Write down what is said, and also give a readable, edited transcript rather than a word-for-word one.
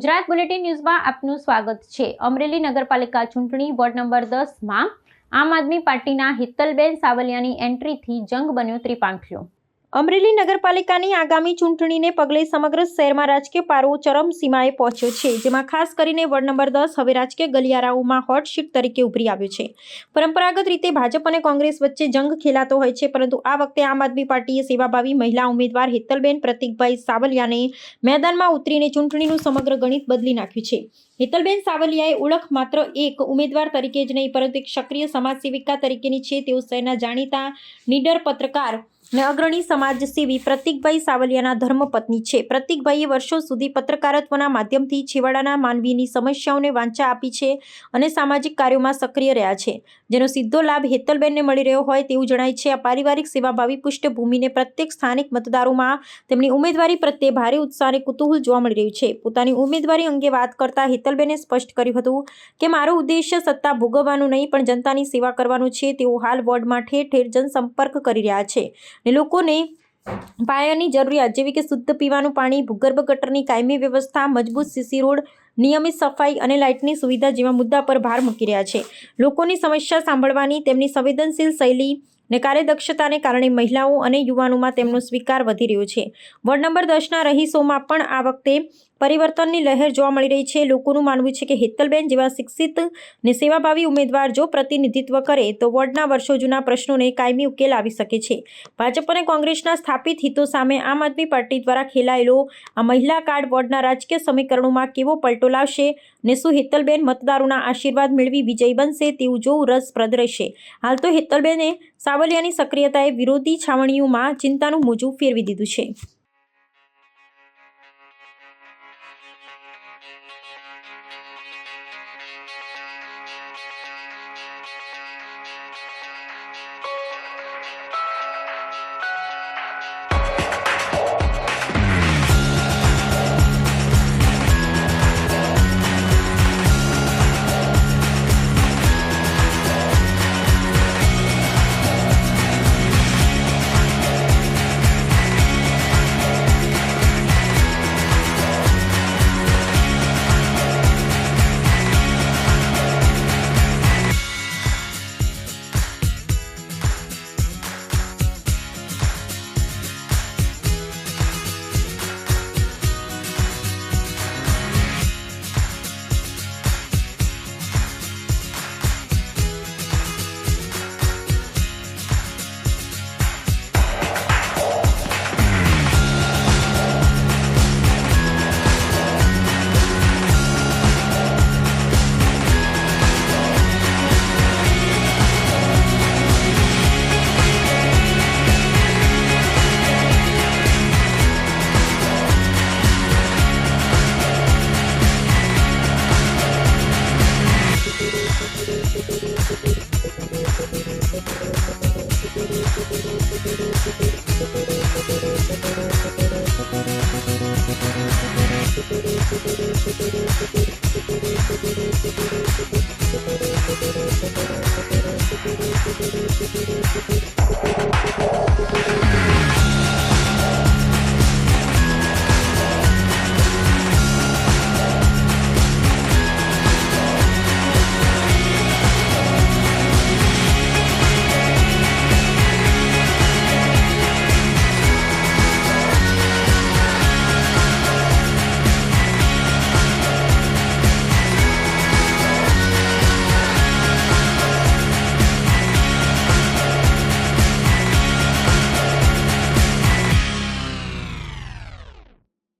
Gujarat bulletin ન્યૂઝમાં આપનું સ્વાગત છે। અમરેલી નગરપાલિકા ચૂંટણી વોર્ડ નંબર 10માં આમ આદમી પાર્ટીના હિતલબેન સાવલિયાની એન્ટ્રીથી જંગ બન્યો ત્રિપાંખીયો। અમરેલી નગરપાલિકાની આગામી ચૂંટણીને પગલે સમગ્ર શહેરમાં રાજકીય પારો ચરમસીમાએ પહોંચ્યો છે, જેમાં ખાસ કરીને વોર્ડ નંબર 10 હવે રાજકીય ગલિયારાઓમાં હોટ સીટ તરીકે ઉભરી આવ્યો છે। પરંપરાગત રીતે ભાજપ અને કોંગ્રેસ વચ્ચે જંગ ખેલાતો હોય છે, પરંતુ આ વખતે આમ આદમી પાર્ટીએ સેવાભાવી મહિલા ઉમેદવાર હિતલબેન પ્રતિકભાઈ સાવલિયાને મેદાનમાં ઉતરીને ચૂંટણીનું સમગ્ર ગણિત બદલી નાખ્યું છે। હિતલબેન સાવલિયાએ ઓળખ માત્ર એક ઉમેદવાર તરીકે જ નહીં, પરંતુ એક સક્રિય સમાજસેવિકા તરીકેની છે। તેઓ શહેરના જાણીતા નીડર પત્રકાર અને અગ્રણી સમાજસેવી પ્રતિકભાઈ સાવલિયાના ધર્મપત્ની છે। પ્રતિકભાઈએ વર્ષો સુધી પત્રકારત્વના માધ્યમથી છેવાડાના માનવીની સમસ્યાઓને વાંચા આપી છે અને સામાજિક કાર્યોમાં સક્રિય રહ્યા છે, જેનો સીધો લાભ હિતલબેનને મળી રહ્યો હોય તેવું જણાય છે। આ પારિવારિક સેવાભાવી પૃષ્ઠભૂમિને પ્રત્યેક સ્થાનિક મતદારોમાં તેમની ઉમેદવારી પ્રત્યે ભારે ઉત્સાહ અને કુતૂહલ જોવા મળી રહ્યું છે। પોતાની ઉમેદવારી અંગે વાત કરતા હિતલબેને સ્પષ્ટ કર્યું હતું કે મારો ઉદ્દેશ્ય સત્તા ભોગવવાનું નહીં, પણ જનતાની સેવા કરવાનું છે। તેઓ હાલ વોર્ડમાં ઠેર ઠેર જનસંપર્ક કરી રહ્યા છે અને લોકોને પાયાની જરૂરિયાત જેવી કે શુદ્ધ પીવાનું પાણી, ભૂગર્ભ ગટરની કાયમી વ્યવસ્થા, મજબૂત સીસી રોડ, નિયમિત સફાઈ અને લાઇટની સુવિધા જેવા મુદ્દા પર ભાર મૂકી રહ્યા છે। લોકોની સમસ્યા સાંભળવાની તેમની સંવેદનશીલ શૈલી અને કાર્યદક્ષતાને કારણે મહિલાઓ અને યુવાનોમાં તેમનો સ્વીકાર વધી રહ્યો છે। વોર્ડ નંબર 10ના રહીશોમાં પણ આ વખતે પરિવર્તનની લહેર જોવા મળી રહી છે। લોકોનું માનવું છે કે હિતલબેન જેવા શિક્ષિત અને સેવાભાવી ઉમેદવાર જો પ્રતિનિધિત્વ કરે તો વોર્ડના વર્ષો જૂના પ્રશ્નોને કાયમી ઉકેલ આવી શકે છે। ભાજપ અને કોંગ્રેસના સ્થાપિત હિતો સામે આમ આદમી પાર્ટી દ્વારા ખેલાયેલો આ મહિલા કાર્ડ વોર્ડના રાજકીય સમીકરણોમાં કેવો પલટો લાવશે અને શું હિતલબેન મતદારોના આશીર્વાદ મેળવી વિજયી બનશે તેવું જોવું રસપ્રદ રહેશે। હાલ તો હિતલબેને સાવલિયાની સક્રિયતાએ વિરોધી છાવણીઓમાં ચિંતાનું મોજું ફેરવી દીધું છે।